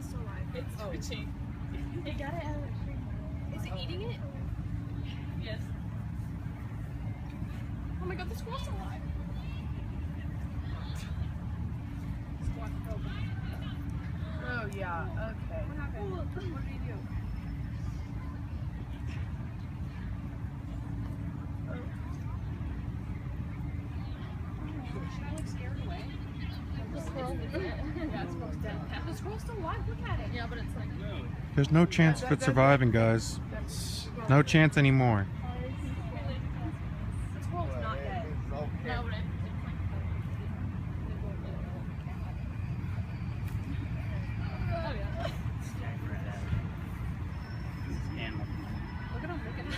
squirrel's still alive. It's twitching. It got it out of the tree. Is it eating it? Yes. Oh my god, the squirrel's still alive. Oh yeah, okay. What happened? What did he do? Should I like scare it away? The squirrel is dead. Yeah, the squirrel's dead. The squirrel's still alive, look at it. Yeah, but it's like... There's no chance of it surviving, guys. No chance anymore. The squirrel's not dead. No, but it's like... Oh yeah. Animal. Look at him looking at us.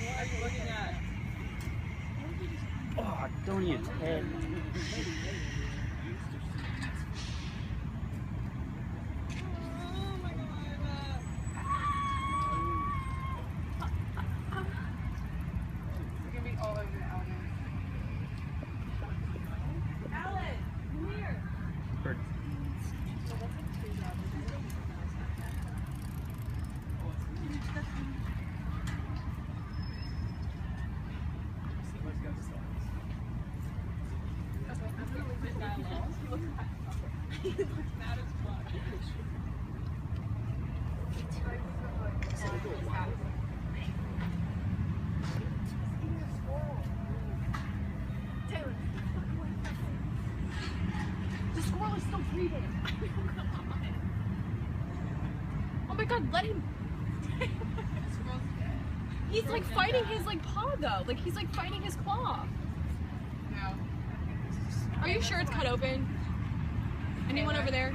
What are you looking at? Oh, don't eat its head. It's gonna be all over the element. Alan, come here. Bird. He looks mad as fuck. Taylor, the squirrel is still breathing. Oh my god, let him. He's like fighting his like paw though. Like he's like fighting his claw. No. Are you sure it's cut open? Anyone over there?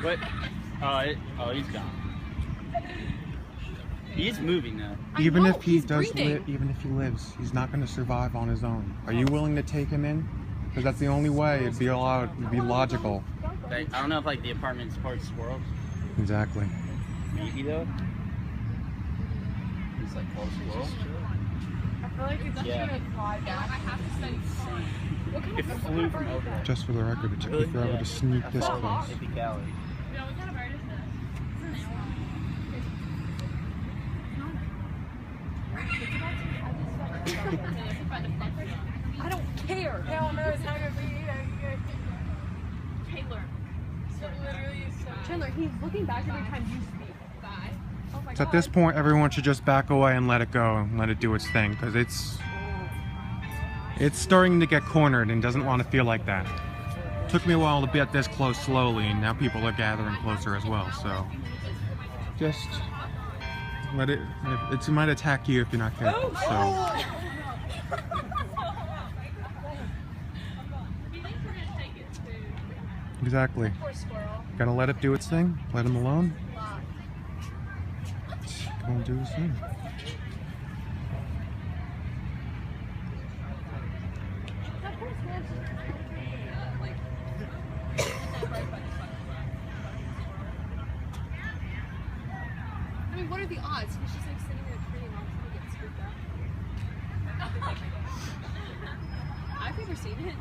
What? Oh, he's gone. He's moving now. Even know, if he he's does breathing. live, even if he lives, he's not going to survive on his own. Are you willing to take him in? Because that's the only way. It'd be allowed. It'd be logical. Like, I don't know if like the apartment's part of squirrels. Exactly. Maybe though. It's like called squirrel. I feel like it's Yeah. gonna fly back. I have to spend time. What kind It of flew from over there. Just for the record, it took me forever to sneak this It'd close. be Cali. Yeah, what kind of bird is this? I don't care. Hell no, it's not gonna be. Taylor. Literally, Chandler, he's looking back every time you speak. Bye. Oh my So at this point, everyone should just back away and let it go and let it do its thing, because it's starting to get cornered and doesn't want to feel like that. Took me a while to get this close slowly, and now people are gathering closer as well. So just let it. It might attack you if you're not careful. So exactly. Poor squirrel. Gotta let it do its thing. Let him alone. Go and do his thing. I mean, what are the odds? He's just like sitting in a tree and all of a sudden he gets spooked out. I've never seen it.